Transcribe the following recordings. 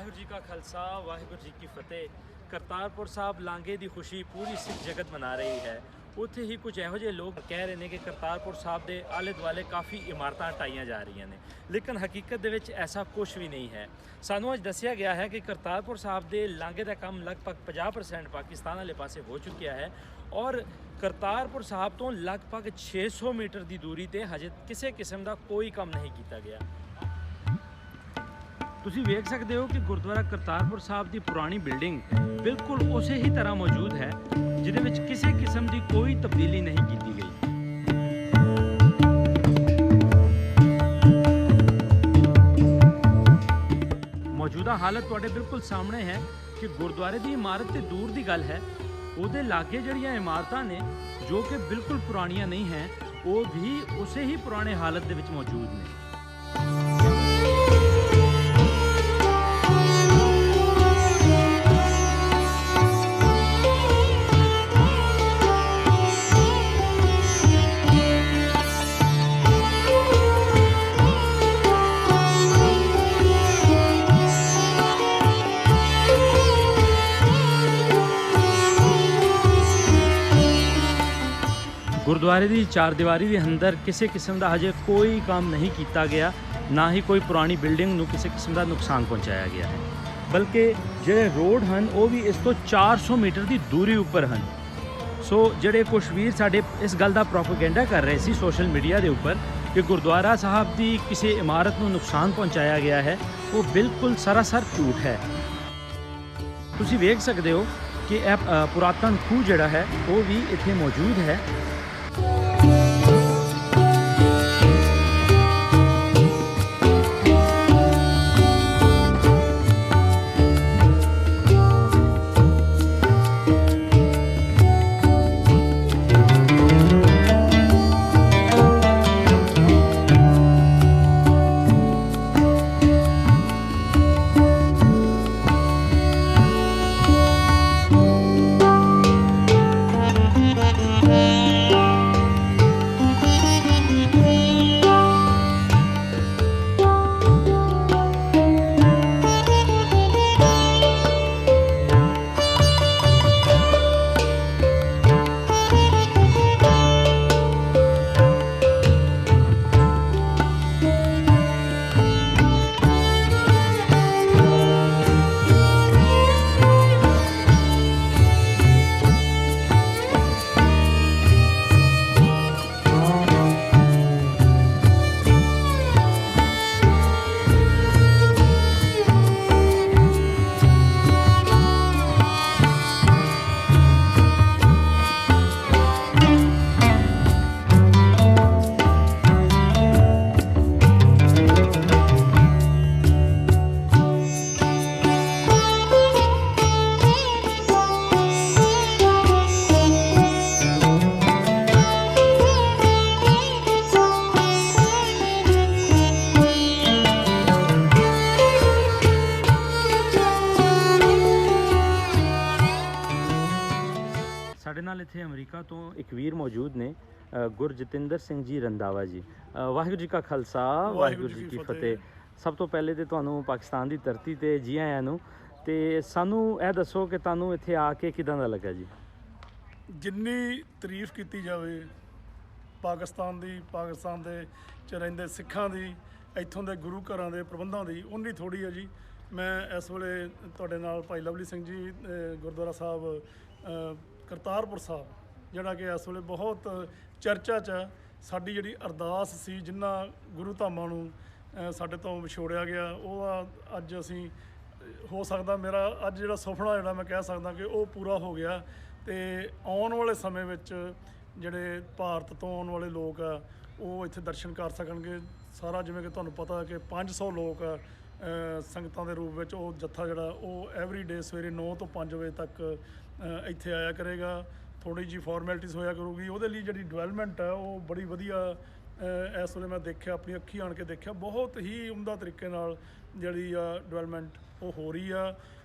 ਵਾਹਿਗੁਰੂ ਜੀ ਕਾ ਖਾਲਸਾ ਵਾਹਿਗੁਰੂ ਜੀ ਕੀ ਫਤਿਹ। ਕਰਤਾਰਪੁਰ ਸਾਹਿਬ ਲਾਂਘੇ ਦੀ ਖੁਸ਼ੀ ਪੂਰੀ ਸਿੱਖ ਜਗਤ ਮਨਾ ਰਹੀ ਹੈ। ਉੱਥੇ ਹੀ ਕੁਝ ਇਹੋ ਜਿਹੇ ਲੋਕ ਕਹਿ ਰਹੇ ਨੇ ਕਿ ਕਰਤਾਰਪੁਰ ਸਾਹਿਬ ਦੇ ਆਲੇ ਦੁਆਲੇ ਕਾਫੀ ਇਮਾਰਤਾਂ ਢਾਈਆਂ ਜਾ ਰਹੀਆਂ ਨੇ, ਲੇਕਿਨ ਹਕੀਕਤ ਦੇ ਵਿੱਚ ਐਸਾ ਕੁਝ ਵੀ ਨਹੀਂ ਹੈ। ਸਾਨੂੰ ਅੱਜ ਦੱਸਿਆ ਗਿਆ ਹੈ ਕਿ ਕਰਤਾਰਪੁਰ ਸਾਹਿਬ ਦੇ ਲਾਂਘੇ ਦਾ ਕੰਮ ਲਗਭਗ 50% ਪਾਕਿਸਤਾਨ ਵਾਲੇ ਪਾਸੇ ਹੋ ਚੁੱਕਿਆ ਹੈ ਔਰ ਕਰਤਾਰਪੁਰ ਸਾਹਿਬ ਤੋਂ ਲਗਭਗ 600 ਮੀਟਰ ਦੀ ਦੂਰੀ ਤੇ ਹਜੇ ਕਿਸੇ ਕਿਸਮ ਦਾ ਕੋਈ ਕੰਮ ਨਹੀਂ ਕੀਤਾ ਗਿਆ। ਤੁਸੀਂ ਵੇਖ ਸਕਦੇ ਹੋ ਕਿ ਗੁਰਦੁਆਰਾ ਕਰਤਾਰਪੁਰ ਸਾਹਿਬ ਦੀ ਪੁਰਾਣੀ ਬਿਲਡਿੰਗ ਬਿਲਕੁਲ ਉਸੇ ਹੀ ਤਰ੍ਹਾਂ ਮੌਜੂਦ ਹੈ, ਜਿਹਦੇ ਵਿੱਚ ਕਿਸੇ ਕਿਸਮ ਦੀ ਕੋਈ ਤਬਦੀਲੀ ਨਹੀਂ ਕੀਤੀ ਗਈ। ਮੌਜੂਦਾ ਹਾਲਤ ਤੁਹਾਡੇ ਬਿਲਕੁਲ ਸਾਹਮਣੇ ਹੈ ਕਿ ਗੁਰਦੁਆਰੇ ਦੀ ਇਮਾਰਤ ਤੇ ਦੂਰ ਦੀ ਗੱਲ ਹੈ, ਉਹਦੇ ਲਾਗੇ ਜਿਹੜੀਆਂ ਇਮਾਰਤਾਂ ਨੇ ਜੋ ਕਿ ਬਿਲਕੁਲ ਪੁਰਾਣੀਆਂ ਨਹੀਂ ਹੈ, ਉਹ ਵੀ ਉਸੇ ਹੀ ਪੁਰਾਣੇ ਹਾਲਤ ਦੇ ਵਿੱਚ ਮੌਜੂਦ ਨੇ। ਗੁਰਦੁਆਰੇ ਦੀ ਚਾਰਦੀਵਾਰੀ ਦੇ ਅੰਦਰ ਕਿਸੇ ਕਿਸਮ ਦਾ ਹਜੇ ਕੋਈ ਕੰਮ ਨਹੀਂ ਕੀਤਾ ਗਿਆ, ਨਾ ਹੀ ਕੋਈ ਪੁਰਾਣੀ ਬਿਲਡਿੰਗ ਨੂੰ ਕਿਸੇ ਕਿਸਮ ਦਾ ਨੁਕਸਾਨ ਪਹੁੰਚਾਇਆ ਗਿਆ ਹੈ, ਬਲਕਿ ਜਿਹੜੇ ਰੋਡ ਹਨ ਉਹ ਵੀ ਇਸ ਤੋਂ 400 ਮੀਟਰ ਦੀ ਦੂਰੀ ਉੱਪਰ ਹਨ। ਸੋ ਜਿਹੜੇ ਕੁਝ ਵੀਰ ਸਾਡੇ ਇਸ ਗੱਲ ਦਾ ਪ੍ਰੋਪੇਗੈਂਡਾ ਕਰ ਰਹੇ ਸੀ ਸੋਸ਼ਲ ਮੀਡੀਆ ਦੇ ਉੱਪਰ ਕਿ ਗੁਰਦੁਆਰਾ ਸਾਹਿਬ ਦੀ ਕਿਸੇ ਇਮਾਰਤ ਨੂੰ ਨੁਕਸਾਨ ਪਹੁੰਚਾਇਆ ਗਿਆ ਹੈ, ਉਹ ਬਿਲਕੁਲ ਸਰਾਸਰ ਝੂਠ ਹੈ। ਤੁਸੀਂ ਵੇਖ ਸਕਦੇ ਹੋ ਕਿ ਇਹ ਪੁਰਾਤਨ ਖੂਹ ਜਿਹੜਾ ਹੈ ਉਹ ਵੀ ਇੱਥੇ ਮੌਜੂਦ ਹੈ। ਸਾਡੇ ਨਾਲ ਇੱਥੇ ਅਮਰੀਕਾ ਤੋਂ ਇੱਕ ਵੀਰ ਮੌਜੂਦ ਨੇ, ਗੁਰਜਤਿੰਦਰ ਸਿੰਘ ਜੀ ਰੰਧਾਵਾ ਜੀ। ਵਾਹਿਗੁਰੂ ਜੀ ਕਾ ਖਾਲਸਾ ਵਾਹਿਗੁਰੂ ਜੀ ਕੀ ਫਤਿਹ। ਸਭ ਤੋਂ ਪਹਿਲੇ ਤੇ ਤੁਹਾਨੂੰ ਪਾਕਿਸਤਾਨ ਦੀ ਧਰਤੀ ਤੇ ਜੀ ਆਇਆਂ ਨੂੰ, ਤੇ ਸਾਨੂੰ ਇਹ ਦੱਸੋ ਕਿ ਤੁਹਾਨੂੰ ਇੱਥੇ ਆ ਕੇ ਕਿਦਾਂ ਦਾ ਲੱਗਾ ਜੀ? ਜਿੰਨੀ ਤਾਰੀਫ ਕੀਤੀ ਜਾਵੇ ਪਾਕਿਸਤਾਨ ਦੇ ਚ ਰਹਿੰਦੇ ਸਿੱਖਾਂ ਦੀ, ਇੱਥੋਂ ਦੇ ਗੁਰੂ ਘਰਾਂ ਦੇ ਪ੍ਰਬੰਧਾਂ ਦੀ, ਉਨੀ ਥੋੜ੍ਹੀ ਹੈ ਜੀ। ਮੈਂ ਇਸ ਵੇਲੇ ਤੁਹਾਡੇ ਨਾਲ ਭਾਈ ਲਵਲੀ ਸਿੰਘ ਜੀ ਗੁਰਦੁਆਰਾ ਸਾਹਿਬ ਕਰਤਾਰਪੁਰ ਸਾਹਿਬ, ਜਿਹੜਾ ਕਿ ਇਸ ਵੇਲੇ ਬਹੁਤ ਚਰਚਾ 'ਚ ਹੈ। ਸਾਡੀ ਜਿਹੜੀ ਅਰਦਾਸ ਸੀ, ਜਿਨ੍ਹਾਂ ਗੁਰੂ ਧਾਮਾਂ ਨੂੰ ਸਾਡੇ ਤੋਂ ਵਿਛੋੜਿਆ ਗਿਆ, ਉਹ ਅੱਜ ਅਸੀਂ ਹੋ ਸਕਦਾ ਮੇਰਾ ਅੱਜ ਜਿਹੜਾ ਸੁਪਨਾ ਜਿਹੜਾ ਮੈਂ ਕਹਿ ਸਕਦਾ ਕਿ ਉਹ ਪੂਰਾ ਹੋ ਗਿਆ। ਅਤੇ ਆਉਣ ਵਾਲੇ ਸਮੇਂ ਵਿੱਚ ਜਿਹੜੇ ਭਾਰਤ ਤੋਂ ਆਉਣ ਵਾਲੇ ਲੋਕ ਆ ਉਹ ਇੱਥੇ ਦਰਸ਼ਨ ਕਰ ਸਕਣਗੇ। ਸਾਰਾ ਜਿਵੇਂ ਕਿ ਤੁਹਾਨੂੰ ਪਤਾ ਕਿ 500 ਲੋਕ ਆ ਸੰਗਤਾਂ ਦੇ ਰੂਪ ਵਿੱਚ, ਉਹ ਜੱਥਾ ਜਿਹੜਾ ਉਹ ਐਵਰੀ ਡੇ ਸਵੇਰੇ 9 ਤੋਂ 5 ਵਜੇ ਤੱਕ ਇੱਥੇ ਆਇਆ ਕਰੇਗਾ। ਥੋੜ੍ਹੀ ਜਿਹੀ ਫਾਰਮੈਲਿਟੀਜ਼ ਹੋਇਆ ਕਰੂਗੀ, ਉਹਦੇ ਲਈ ਜਿਹੜੀ ਡਿਵੈਲਪਮੈਂਟ ਹੈ ਉਹ ਬੜੀ ਵਧੀਆ ਇਸ ਵੇਲੇ ਮੈਂ ਦੇਖਿਆ, ਆਪਣੀ ਅੱਖੀਂ ਆਣ ਕੇ ਦੇਖਿਆ, ਬਹੁਤ ਹੀ ਉਮਦਾ ਤਰੀਕੇ ਨਾਲ ਜਿਹੜੀ ਆ ਡਿਵੈਲਪਮੈਂਟ ਉਹ ਹੋ ਰਹੀ ਆ।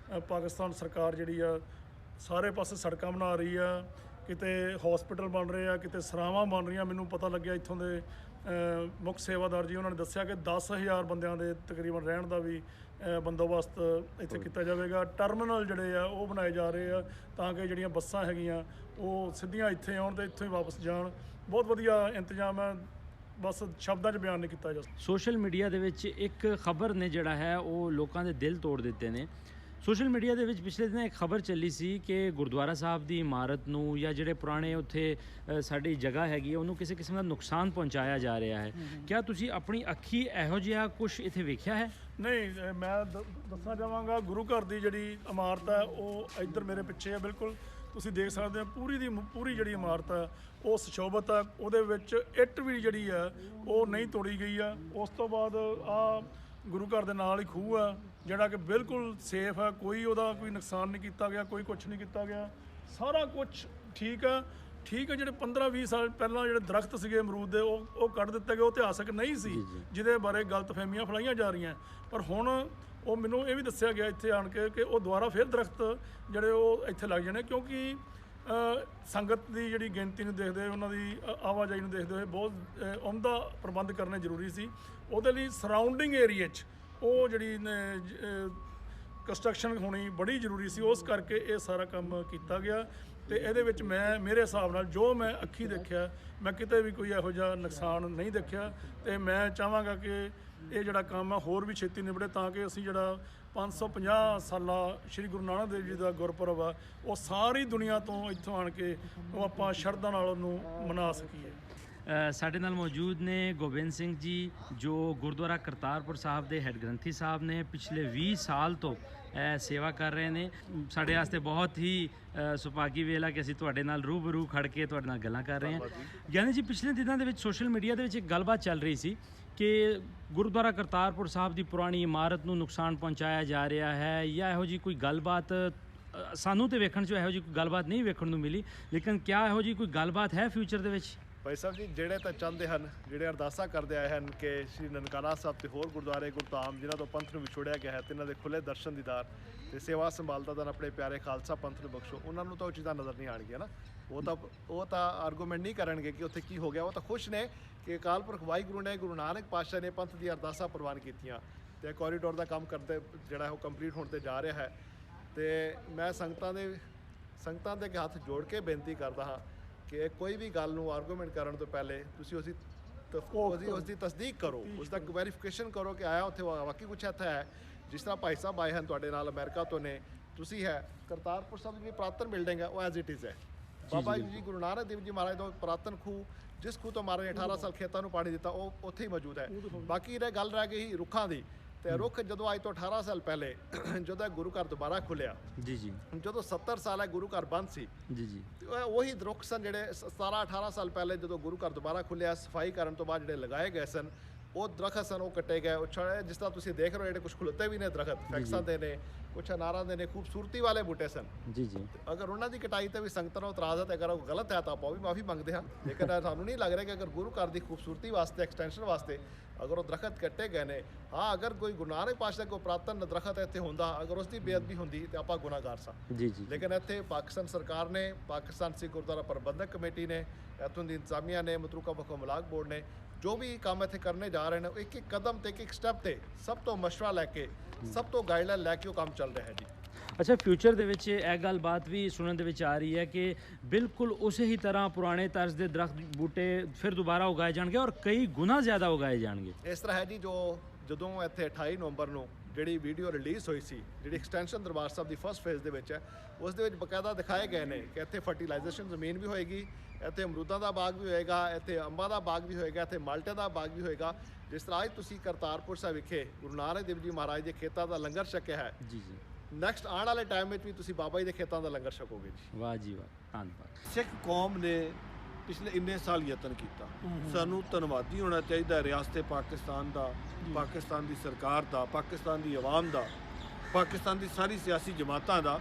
ਪਾਕਿਸਤਾਨ ਸਰਕਾਰ ਜਿਹੜੀ ਆ ਸਾਰੇ ਪਾਸੇ ਸੜਕਾਂ ਬਣਾ ਰਹੀ ਆ, ਕਿਤੇ ਹਸਪੀਟਲ ਬਣ ਰਹੇ ਆ, ਕਿਤੇ ਸਰਾਵਾਂ ਬਣ ਰਹੀਆਂ। ਮੈਨੂੰ ਪਤਾ ਲੱਗਿਆ ਇੱਥੋਂ ਦੇ ਮੁੱਖ ਸੇਵਾਦਾਰ ਜੀ ਉਹਨਾਂ ਨੇ ਦੱਸਿਆ ਕਿ 10,000 ਬੰਦਿਆਂ ਦੇ ਤਕਰੀਬਨ ਰਹਿਣ ਦਾ ਵੀ ਬੰਦੋਬਸਤ ਇੱਥੇ ਕੀਤਾ ਜਾਵੇਗਾ। ਟਰਮੀਨਲ ਜਿਹੜੇ ਆ ਉਹ ਬਣਾਏ ਜਾ ਰਹੇ ਆ ਤਾਂ ਕਿ ਜਿਹੜੀਆਂ ਬੱਸਾਂ ਹੈਗੀਆਂ ਉਹ ਸਿੱਧੀਆਂ ਇੱਥੇ ਆਉਣ ਤੇ ਇੱਥੋਂ ਹੀ ਵਾਪਸ ਜਾਣ। ਬਹੁਤ ਵਧੀਆ ਇੰਤਜ਼ਾਮ ਹੈ, ਬਸ ਸ਼ਬਦਾਂ 'ਚ ਬਿਆਨ ਨਹੀਂ ਕੀਤਾ ਜਾ ਸਕਦਾ। ਸੋਸ਼ਲ ਮੀਡੀਆ ਦੇ ਵਿੱਚ ਇੱਕ ਖਬਰ ਨੇ ਜਿਹੜਾ ਹੈ ਉਹ ਲੋਕਾਂ ਦੇ ਦਿਲ ਤੋੜ ਦਿੱਤੇ ਨੇ। ਸੋਸ਼ਲ ਮੀਡੀਆ ਦੇ ਵਿੱਚ ਪਿਛਲੇ ਦਿਨ ਇੱਕ ਖਬਰ ਚੱਲੀ ਸੀ ਕਿ ਗੁਰਦੁਆਰਾ ਸਾਹਿਬ ਦੀ ਇਮਾਰਤ ਨੂੰ ਜਾਂ ਜਿਹੜੇ ਪੁਰਾਣੇ ਉੱਥੇ ਸਾਡੀ ਜਗ੍ਹਾ ਹੈਗੀ ਹੈ ਉਹਨੂੰ ਕਿਸੇ ਕਿਸਮ ਦਾ ਨੁਕਸਾਨ ਪਹੁੰਚਾਇਆ ਜਾ ਰਿਹਾ ਹੈ। ਕਿਆ ਤੁਸੀਂ ਆਪਣੀ ਅੱਖੀ ਇਹੋ ਜਿਹਾ ਕੁਝ ਇੱਥੇ ਵੇਖਿਆ ਹੈ? ਨਹੀਂ, ਮੈਂ ਦੱਸਣਾ ਚਾਹਾਂਗਾ ਗੁਰੂ ਘਰ ਦੀ ਜਿਹੜੀ ਇਮਾਰਤ ਹੈ ਉਹ ਇੱਧਰ ਮੇਰੇ ਪਿੱਛੇ ਹੈ, ਬਿਲਕੁਲ ਤੁਸੀਂ ਦੇਖ ਸਕਦੇ ਹੋ। ਪੂਰੀ ਦੀ ਪੂਰੀ ਜਿਹੜੀ ਇਮਾਰਤ ਹੈ ਉਹ ਸੁਸ਼ੋਭਿਤ ਹੈ, ਉਹਦੇ ਵਿੱਚ ਇੱਟ ਵੀ ਜਿਹੜੀ ਆ ਉਹ ਨਹੀਂ ਤੋੜੀ ਗਈ ਆ। ਉਸ ਤੋਂ ਬਾਅਦ ਆ ਗੁਰੂ ਘਰ ਦੇ ਨਾਲ ਹੀ ਖੂਹ ਆ ਜਿਹੜਾ ਕਿ ਬਿਲਕੁਲ ਸੇਫ ਹੈ, ਕੋਈ ਉਹਦਾ ਕੋਈ ਨੁਕਸਾਨ ਨਹੀਂ ਕੀਤਾ ਗਿਆ, ਕੋਈ ਕੁਝ ਨਹੀਂ ਕੀਤਾ ਗਿਆ, ਸਾਰਾ ਕੁਝ ਠੀਕ ਆ। ਠੀਕ ਹੈ, ਜਿਹੜੇ 15-20 ਸਾਲ ਪਹਿਲਾਂ ਜਿਹੜੇ ਦਰਖਤ ਸੀਗੇ ਅਮਰੂਦ ਦੇ ਉਹ ਕੱਢ ਦਿੱਤੇ ਗਏ, ਉਹ ਇਤਿਹਾਸਕ ਨਹੀਂ ਸੀ ਜਿਹਦੇ ਬਾਰੇ ਗਲਤਫਹਿਮੀਆਂ ਫੈਲਾਈਆਂ ਜਾ ਰਹੀਆਂ। ਪਰ ਹੁਣ ਉਹ ਮੈਨੂੰ ਇਹ ਵੀ ਦੱਸਿਆ ਗਿਆ ਇੱਥੇ ਆਣ ਕੇ ਕਿ ਉਹ ਦੁਬਾਰਾ ਫਿਰ ਦਰਖਤ ਜਿਹੜੇ ਉਹ ਇੱਥੇ ਲੱਗ ਜਾਣੇ, ਕਿਉਂਕਿ ਸੰਗਤ ਦੀ ਜਿਹੜੀ ਗਿਣਤੀ ਨੂੰ ਦੇਖਦੇ ਹੋਏ, ਉਹਨਾਂ ਦੀ ਆਵਾਜਾਈ ਨੂੰ ਦੇਖਦੇ ਹੋਏ ਬਹੁਤ ਉਮਦਾ ਪ੍ਰਬੰਧ ਕਰਨੇ ਜ਼ਰੂਰੀ ਸੀ। ਉਹਦੇ ਲਈ ਸਰਾਊਂਡਿੰਗ ਏਰੀਆ 'ਚ ਉਹ ਜਿਹੜੀ ਕੰਸਟਰਕਸ਼ਨ ਹੋਣੀ ਬੜੀ ਜ਼ਰੂਰੀ ਸੀ, ਉਸ ਕਰਕੇ ਇਹ ਸਾਰਾ ਕੰਮ ਕੀਤਾ ਗਿਆ। ਤੇ ਇਹਦੇ ਵਿੱਚ ਮੇਰੇ ਹਿਸਾਬ ਨਾਲ ਜੋ ਮੈਂ ਅੱਖੀ ਦੇਖਿਆ, ਮੈਂ ਕਿਤੇ ਵੀ ਕੋਈ ਇਹੋ ਜਿਹਾ ਨੁਕਸਾਨ ਨਹੀਂ ਦੇਖਿਆ। ਤੇ ਮੈਂ ਚਾਹਾਂਗਾ ਕਿ ਇਹ ਜਿਹੜਾ ਕੰਮ ਹੈ ਹੋਰ ਵੀ ਛੇਤੀ ਨਿਬੜੇ ਤਾਂ ਕਿ ਅਸੀਂ ਜਿਹੜਾ 550 ਸਾਲਾ ਸ਼੍ਰੀ ਗੁਰੂ ਨਾਨਕ ਦੇਵ ਜੀ ਦਾ ਗੁਰਪੁਰਬ ਆ ਉਹ ਸਾਰੀ ਦੁਨੀਆ ਤੋਂ ਇੱਥੋਂ ਆਣ ਕੇ ਉਹ ਆਪਾਂ ਸ਼ਰਧਾ ਨਾਲ ਉਹਨੂੰ ਮਨਾ ਸਕੀਏ। ਸਾਡੇ ਨਾਲ ਮੌਜੂਦ ਨੇ ਗੋਬਿੰਦ ਸਿੰਘ ਜੀ ਜੋ ਗੁਰਦੁਆਰਾ ਕਰਤਾਰਪੁਰ ਸਾਹਿਬ ਦੇ ਹੈੱਡ ਗ੍ਰੰਥੀ ਸਾਹਿਬ ਨੇ। ਪਿਛਲੇ 20 ਸਾਲ ਤੋਂ ਸੇਵਾ ਕਰ ਰਹੇ ਨੇ। ਸਾਡੇ ਵਾਸਤੇ ਬਹੁਤ ਹੀ ਸੁਭਾਗੀ ਵੇਲਾ ਕਿ ਅਸੀਂ ਤੁਹਾਡੇ ਨਾਲ ਰੂਬਰੂ ਖੜ ਕੇ ਤੁਹਾਡੇ ਨਾਲ ਗੱਲਾਂ ਕਰ ਰਹੇ ਹਾਂ। ਗਿਆਨੀ ਜੀ, ਪਿਛਲੇ ਦਿਨਾਂ ਦੇ ਵਿੱਚ ਸੋਸ਼ਲ ਮੀਡੀਆ ਦੇ ਵਿੱਚ ਇੱਕ ਗੱਲਬਾਤ ਚੱਲ ਰਹੀ ਸੀ ਕਿ ਗੁਰਦੁਆਰਾ ਕਰਤਾਰਪੁਰ ਸਾਹਿਬ ਦੀ ਪੁਰਾਣੀ ਇਮਾਰਤ ਨੂੰ ਨੁਕਸਾਨ ਪਹੁੰਚਾਇਆ ਜਾ ਰਿਹਾ ਹੈ ਜਾਂ ਇਹੋ ਜਿਹੀ ਕੋਈ ਗੱਲਬਾਤ ਸਾਨੂੰ ਤੇ ਵੇਖਣ 'ਚ ਇਹੋ ਜਿਹੀ ਕੋਈ ਗੱਲਬਾਤ ਨਹੀਂ ਵੇਖਣ ਨੂੰ ਮਿਲੀ, ਲੇਕਿਨ ਕਿਆ ਇਹੋ ਜਿਹੀ ਕੋਈ ਗੱਲਬਾਤ ਹੈ ਫਿਊਚਰ ਦੇ ਵਿੱਚ? ਭਾਈ ਸਾਹਿਬ ਜੀ, ਜਿਹੜੇ ਤਾਂ ਚਾਹੁੰਦੇ ਹਨ, ਜਿਹੜੇ ਅਰਦਾਸਾਂ ਕਰਦੇ ਆਏ ਹਨ ਕਿ ਸ਼੍ਰੀ ਨਨਕਾਣਾ ਸਾਹਿਬ ਤੇ ਹੋਰ ਗੁਰਦੁਆਰੇ ਗੁਰਧਾਮ ਜਿਨ੍ਹਾਂ ਤੋਂ ਪੰਥ ਨੂੰ ਵਿਛੋੜਿਆ ਗਿਆ ਹੈ, ਤੇ ਇਹਨਾਂ ਦੇ ਖੁੱਲੇ ਦਰਸ਼ਨ ਦੀਦਾਰ ਤੇ ਸੇਵਾ ਸੰਭਾਲਦਾ ਤਾਂ ਆਪਣੇ ਪਿਆਰੇ ਖਾਲਸਾ ਪੰਥ ਨੂੰ ਬਖਸ਼ੋ। ਉਹਨਾਂ ਨੂੰ ਤਾਂ ਉਹ ਚੀਜ਼ਾਂ ਨਜ਼ਰ ਨਹੀਂ ਆਉਣਗੀਆਂ ਨਾ। ਉਹ ਤਾਂ ਆਰਗੂਮੈਂਟ ਨਹੀਂ ਕਰਨਗੇ ਕਿ ਉੱਥੇ ਕੀ ਹੋ ਗਿਆ। ਉਹ ਤਾਂ ਖੁਸ਼ ਨੇ ਕਿ ਅਕਾਲ ਪੁਰਖ ਵਾਹਿਗੁਰੂ ਨੇ, ਗੁਰੂ ਨਾਨਕ ਪਾਤਸ਼ਾਹ ਨੇ ਪੰਥ ਦੀ ਅਰਦਾਸਾਂ ਪ੍ਰਵਾਨ ਕੀਤੀਆਂ ਤੇ ਕੋਰੀਡੋਰ ਦਾ ਕੰਮ ਕਰਦੇ ਜਿਹੜਾ ਉਹ ਕੰਪਲੀਟ ਹੋਣ ਤੇ ਜਾ ਰਿਹਾ ਹੈ। ਤੇ ਮੈਂ ਸੰਗਤਾਂ ਦੇ ਅੱਗੇ ਹੱਥ ਜੋੜ ਕੇ ਬੇਨਤੀ ਕਰਦਾ ਹਾਂ ਕਿ ਕੋਈ ਵੀ ਗੱਲ ਨੂੰ ਆਰਗੂਮੈਂਟ ਕਰਨ ਤੋਂ ਪਹਿਲੇ ਤੁਸੀਂ ਉਸ ਦੀ ਤਸਦੀਕ ਕਰੋ, ਉਸ ਦਾ ਵੈਰੀਫਿਕੇਸ਼ਨ ਕਰੋ ਕਿ ਆਇਆ ਉੱਥੇ ਵਾਕਈ ਕੁਛ ਇੱਥੇ ਹੈ। ਜਿਸ ਤਰ੍ਹਾਂ ਭਾਈ ਸਾਹਿਬ ਆਏ ਹਨ ਤੁਹਾਡੇ ਨਾਲ ਅਮਰੀਕਾ ਤੋਂ ਨੇ, ਤੁਸੀਂ ਹੈ ਕਰਤਾਰਪੁਰ ਸਾਹਿਬ ਦੀ ਜਿਹੜੀ ਪੁਰਾਤਨ ਬਿਲਡਿੰਗ ਹੈ ਉਹ ਐਜ਼ ਇਟ ਇਜ਼ ਹੈ। ਬਾਬਾ ਜੀ ਗੁਰੂ ਨਾਨਕ ਦੇਵ ਜੀ ਮਹਾਰਾਜ ਦਾ ਪੁਰਾਤਨ ਖੂਹ, ਜਿਸ ਖੂਹ ਤੋਂ ਮਹਾਰਾਜ ਨੇ 18 ਸਾਲ ਖੇਤਾਂ ਨੂੰ ਪਾਣੀ ਦਿੱਤਾ, ਉਹ ਉੱਥੇ ਹੀ ਮੌਜੂਦ ਹੈ। ਬਾਕੀ ਗੱਲ ਰਹਿ ਗਈ ਰੁੱਖਾਂ ਦੀ। ਤੇ ਰੁੱਖ ਜਦੋਂ ਅੱਜ ਤੋਂ 18 ਸਾਲ ਪਹਿਲੇ ਜਦੋਂ ਗੁਰੂ ਘਰ ਦੁਬਾਰਾ ਖੁੱਲਿਆ, ਜਦੋਂ 70 ਸਾਲ ਹੈ ਗੁਰੂ ਘਰ ਬੰਦ ਸੀ, ਉਹੀ ਰੁੱਖ ਸਨ ਜਿਹੜੇ 17-18 ਸਾਲ ਪਹਿਲੇ ਜਦੋਂ ਗੁਰੂ ਘਰ ਦੁਬਾਰਾ ਖੁੱਲਿਆ, ਸਫਾਈ ਕਰਨ ਤੋਂ ਬਾਅਦ ਜਿਹੜੇ ਲਗਾਏ ਗਏ ਸਨ ਉਹ ਦਰਖਤ ਸਨ, ਉਹ ਕੱਟੇ ਗਏ। ਉਹ ਜਿਸ ਤਰ੍ਹਾਂ ਤੁਸੀਂ ਦੇਖ ਰਹੇ ਹੋ, ਜਿਹੜੇ ਕੁਝ ਖੁੱਲ੍ਹਤੇ ਵੀ ਨੇ ਦਰਖਤ, ਫੈਕਸਾਂ ਦੇ ਨੇ, ਕੁਛ ਅਨਾਰਾਂ ਦੇ ਨੇ, ਖੂਬਸੂਰਤੀ ਵਾਲੇ ਬੂਟੇ ਸਨ। ਅਗਰ ਉਹਨਾਂ ਦੀ ਕਟਾਈ ਤੇ ਵੀ ਸੰਗਤਾਂ ਨੂੰ ਇਤਰਾਜ਼ ਹੈ ਤੇ ਅਗਰ ਉਹ ਗਲਤ ਹੈ ਤਾਂ ਆਪਾਂ ਵੀ ਮਾਫੀ ਮੰਗਦੇ ਹਾਂ। ਲੇਕਿਨ ਸਾਨੂੰ ਨਹੀਂ ਲੱਗ ਰਿਹਾ ਕਿ ਅਗਰ ਗੁਰੂ ਘਰ ਦੀ ਖੂਬਸੂਰਤੀ ਵਾਸਤੇ, ਐਕਸਟੈਂਸ਼ਨ ਵਾਸਤੇ ਅਗਰ ਉਹ ਦਰਖਤ ਕੱਟੇ ਗਏ ਨੇ, ਹਾਂ ਅਗਰ ਕੋਈ ਗੁਰੂ ਨਾਨਕ ਪਾਤਸ਼ਾਹ ਕੋਈ ਪੁਰਾਤਨ ਦਰਖਤ ਇੱਥੇ ਹੁੰਦਾ, ਅਗਰ ਉਸ ਦੀ ਬੇਅਦਬੀ ਹੁੰਦੀ ਤੇ ਆਪਾਂ ਗੁਨਾਹਗਾਰ ਸਾਂ। ਲੇਕਿਨ ਇੱਥੇ ਪਾਕਿਸਤਾਨ ਸਰਕਾਰ ਨੇ, ਪਾਕਿਸਤਾਨ ਸਿੱਖ ਗੁਰਦੁਆਰਾ ਪ੍ਰਬੰਧਕ ਕਮੇਟੀ ਨੇ, ਇੱਥੋਂ ਦੀ ਇੰਤਜ਼ਾਮੀਆ ਨੇ, ਮਤਰੂਕਾ ਵਕਫ ਮਲਾਕ ਬੋਰਡ ਨੇ, ਜੋ ਵੀ ਕੰਮ ਇੱਥੇ ਕਰਨੇ ਜਾ ਰਹੇ ਨੇ, ਇੱਕ ਇੱਕ ਕਦਮ ਤੇ ਇੱਕ ਸਟੈਪ ਤੇ ਸਭ ਤੋਂ ਮਸ਼ਵਰਾ ਲੈ ਕੇ, ਸਭ ਤੋਂ ਗਾਈਡਲਾਈਨ ਲੈ ਕੇ ਉਹ ਕੰਮ ਚੱਲ ਰਿਹਾ ਹੈ ਜੀ। ਅੱਛਾ, ਫਿਊਚਰ ਦੇ ਵਿੱਚ ਇਹ ਗੱਲਬਾਤ ਵੀ ਸੁਣਨ ਦੇ ਵਿੱਚ ਆ ਰਹੀ ਹੈ ਕਿ ਬਿਲਕੁਲ ਉਸੇ ਹੀ ਤਰ੍ਹਾਂ ਪੁਰਾਣੇ ਤਰਜ਼ ਦੇ ਦਰਖਤ ਬੂਟੇ ਫਿਰ ਦੁਬਾਰਾ ਉਗਾਏ ਜਾਣਗੇ ਔਰ ਕਈ ਗੁਣਾ ਜ਼ਿਆਦਾ ਉਗਾਏ ਜਾਣਗੇ। ਇਸ ਤਰ੍ਹਾਂ ਹੈ ਜੀ, ਜਦੋਂ ਇੱਥੇ 28 ਨਵੰਬਰ ਨੂੰ ਜਿਹੜੀ ਵੀਡੀਓ ਰਿਲੀਜ਼ ਹੋਈ ਸੀ, ਜਿਹੜੀ ਐਕਸਟੈਂਸ਼ਨ ਦਰਬਾਰ ਸਾਹਿਬ ਦੀ ਫਸਟ ਫੇਜ਼ ਦੇ ਵਿੱਚ ਹੈ, ਉਸ ਦੇ ਵਿੱਚ ਬਕਾਇਦਾ ਦਿਖਾਏ ਗਏ ਨੇ ਕਿ ਇੱਥੇ ਫਰਟੀਲਾਈਜੇਸ਼ਨ ਜ਼ਮੀਨ ਵੀ ਹੋਏਗੀ, ਇੱਥੇ ਅਮਰੂਦਾਂ ਦਾ ਬਾਗ ਵੀ ਹੋਏਗਾ, ਇੱਥੇ ਅੰਬਾਂ ਦਾ ਬਾਗ ਵੀ ਹੋਏਗਾ, ਇੱਥੇ ਮਾਲਟੇ ਦਾ ਬਾਗ ਵੀ ਹੋਏਗਾ। ਜਿਸ ਤਰ੍ਹਾਂ ਅੱਜ ਤੁਸੀਂ ਕਰਤਾਰਪੁਰ ਸਾਹਿਬ ਵਿਖੇ ਗੁਰੂ ਨਾਨਕ ਦੇਵ ਜੀ ਮਹਾਰਾਜ ਦੇ ਖੇਤਾਂ ਦਾ ਲੰਗਰ ਛਕਿਆ ਹੈ, ਨੈਕਸਟ ਆਉਣ ਵਾਲੇ ਟਾਈਮ ਵਿੱਚ ਵੀ ਤੁਸੀਂ ਬਾਬਾ ਜੀ ਦੇ ਖੇਤਾਂ ਦਾ ਲੰਗਰ ਛਕੋਗੇ ਜੀ। ਵਾਹ ਜੀ ਵਾਹ, ਧੰਨਵਾਦ। ਸਿੱਖ ਕੌਮ ਨੇ ਪਿਛਲੇ ਇੰਨੇ ਸਾਲ ਯਤਨ ਕੀਤਾ, ਸਾਨੂੰ ਧੰਨਵਾਦੀ ਹੋਣਾ ਚਾਹੀਦਾ ਰਿਆਸਤ ਪਾਕਿਸਤਾਨ ਦਾ, ਪਾਕਿਸਤਾਨ ਦੀ ਸਰਕਾਰ ਦਾ, ਪਾਕਿਸਤਾਨ ਦੀ ਆਵਾਮ ਦਾ, ਪਾਕਿਸਤਾਨ ਦੀ ਸਾਰੀ ਸਿਆਸੀ ਜਮਾਤਾਂ ਦਾ,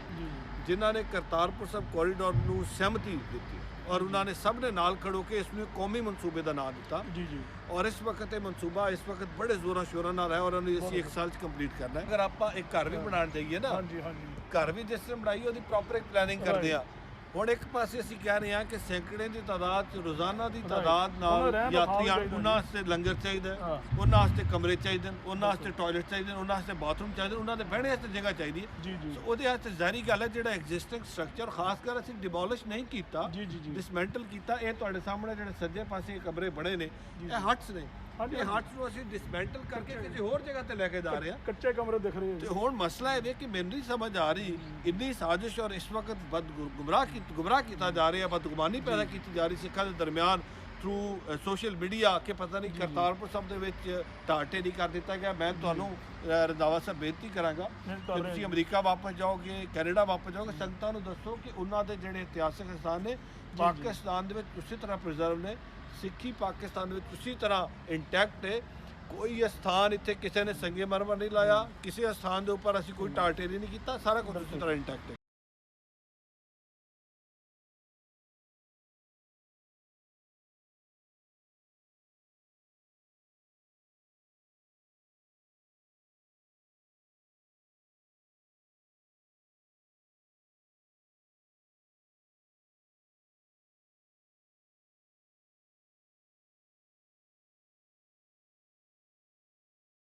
ਜਿਨ੍ਹਾਂ ਨੇ ਕਰਤਾਰਪੁਰ ਸਾਹਿਬ ਕੋਰੀਡੋਰ ਨੂੰ ਸਹਿਮਤੀ ਦਿੱਤੀ ਔਰ ਉਹਨਾਂ ਨੇ ਸਭ ਨੇ ਨਾਲ ਖੜੋ ਕੇ ਇਸ ਨੂੰ ਕੌਮੀ ਮਨਸੂਬੇ ਦਾ ਨਾਮ ਦਿੱਤਾ। ਔਰ ਇਸ ਵਕਤ ਇਹ ਮਨਸੂਬਾ ਇਸ ਵਕਤ ਬੜੇ ਜ਼ੋਰਾਂ ਸ਼ੋਰਾਂ ਨਾਲ ਹੈ ਔਰ ਉਹਨੂੰ ਅਸੀਂ 1 ਸਾਲ 'ਚ ਕੰਪਲੀਟ ਕਰਨਾ ਹੈ। ਅਗਰ ਆਪਾਂ ਇੱਕ ਘਰ ਵੀ ਬਣਾਉਣ ਜਾਈਏ ਨਾ, ਘਰ ਵੀ ਜਿਸ ਤਰ੍ਹਾਂ ਬਣਾਈਏ ਉਹਦੀ ਪ੍ਰੋਪਰ ਇੱਕ ਪਲੈਨਿੰਗ ਕਰਦੇ ਆ। ਹੁਣ ਇੱਕ ਪਾਸੇ ਅਸੀਂ ਕਹਿ ਰਹੇ ਹਾਂ ਕਿ ਸੈਂਕੜੇ ਦੀ ਤਾਦਾਦ 'ਚ ਰੋਜ਼ਾਨਾ ਦੀ ਤਾਦਾਦ ਉਹਨਾਂ ਨਾਲ ਨੂੰ ਰਹਿਣ ਦਾ ਯਾਤਰੀਆਂ ਥਾਂ ਚਾਹੀਦਾ ਉਹਨਾਂ ਵਾਸਤੇ ਲੰਗਰ ਚਾਹੀਦਾ ਹੈ, ਹਾਂ। ਉਹਨਾਂ ਵਾਸਤੇ ਕਮਰੇ ਚਾਹੀਦੇ ਨੇ, ਉਹਨਾਂ ਵਾਸਤੇ ਟਾਇਲਟ ਚਾਹੀਦੇ ਨੇ, ਉਹਨਾਂ ਵਾਸਤੇ ਬਾਥਰੂਮ ਚਾਹੀਦੇ ਨੇ, ਉਹਨਾਂ ਦੇ ਬਹਿਣੇ ਵਾਸਤੇ ਜਗ੍ਹਾ ਚਾਹੀਦੀ ਹੈ। ਜੀ ਜੀ ਸੋ ਉਹਦੇ ਵਾਸਤੇ ਜ਼ਾਹਰੀ ਗੱਲ ਹੈ ਜਿਹੜਾ ਐਗਜ਼ਿਸਟਿੰਗ ਸਟਰਕਚਰ ਖਾਸ ਕਰ ਅਸੀਂ ਡਿਮੋਲਿਸ਼ ਨਹੀਂ ਕੀਤਾ, ਜੀ ਜੀ ਜੀ ਡਿਸਮੈਂਟਲ ਕੀਤਾ। ਇਹ ਤੁਹਾਡੇ ਸਾਹਮਣੇ ਜਿਹੜੇ ਸੱਜੇ ਪਾਸੇ ਕਮਰੇ ਬਣੇ ਨੇ ਇਹ ਹਟਸ ਨੇ, ਹਾਂਜੀ, ਇਹ ਹਟਸ ਨੂੰ ਅਸੀਂ ਡਿਸਮੈਂਟਲ ਕਰਕੇ ਕਿਸੇ ਹੋਰ ਜਗ੍ਹਾ ਤੇ ਲੈ ਕੇ ਜਾ ਰਹੇ ਹਾਂ। ਕੱਚੇ ਕਮਰੇ ਦਿਖ ਰਹੇ ਤੇ ਆ ਹੁਣ ਮਸਲਾ ਇਹ ਵੇ ਕਿ ਮੈਨੂੰ ਨਹੀਂ ਸਮਝ ਆ ਰਹੀ ਇੰਨੀ ਸਾਜ਼ਿਸ਼ ਔਰ ਇਸ ਵਕਤ ਗੁੰਮਰਾਹ ਕੀਤਾ ਜਾ ਰਿਹਾ, ਬਦਗੁਮਾਨੀ ਪੈਦਾ ਕੀਤੀ ਜਾ ਰਹੀ ਸਿੱਖਾਂ ਦੇ ਦਰਮਿਆਨ ਥਰੂ ਸੋਸ਼ਲ ਮੀਡੀਆ ਕਿ ਪਤਾ ਨਹੀਂ ਕਰਤਾਰਪੁਰ ਸਾਹਿਬ ਦੇ ਵਿੱਚ ਢਾਟੇ ਨਹੀਂ ਕਰ ਦਿੱਤਾ ਗਿਆ। ਮੈਂ ਤੁਹਾਨੂੰ ਰੰਧਾਵਾ ਸਾਹਿਬ ਬੇਨਤੀ ਕਰਾਂਗਾ ਕਿ ਤੁਸੀਂ ਅਮਰੀਕਾ ਵਾਪਸ ਜਾਓਗੇ, ਕੈਨੇਡਾ ਵਾਪਸ ਜਾਓਗੇ, ਸੰਗਤਾਂ ਨੂੰ ਦੱਸੋ ਕਿ ਉਹਨਾਂ ਦੇ ਜਿਹੜੇ ਇਤਿਹਾਸਕ ਸਥਾਨ ਨੇ ਪਾਕਿਸਤਾਨ ਦੇ ਵਿੱਚ ਉਸੇ ਤਰ੍ਹਾਂ ਪ੍ਰੀਜ਼ਰਵ ਨੇ, ਸਿੱਖੀ ਪਾਕਿਸਤਾਨ ਦੇ ਵਿੱਚ ਉਸੇ ਤਰ੍ਹਾਂ ਇੰਟੈਕਟ ਹੈ। ਕੋਈ ਸਥਾਨ ਇੱਥੇ ਕਿਸੇ ਨੇ ਸੰਗੇ ਮਰਮਰ ਨਹੀਂ ਲਾਇਆ, ਕਿਸੇ ਸਥਾਨ ਦੇ ਉੱਪਰ ਅਸੀਂ ਕੋਈ ਢਾਟੇਰੀ ਨਹੀਂ ਕੀਤਾ, ਸਾਰਾ ਕੁਝ ਉਸੇ ਤਰ੍ਹਾਂ ਇੰਟੈਕਟ ਹੈ।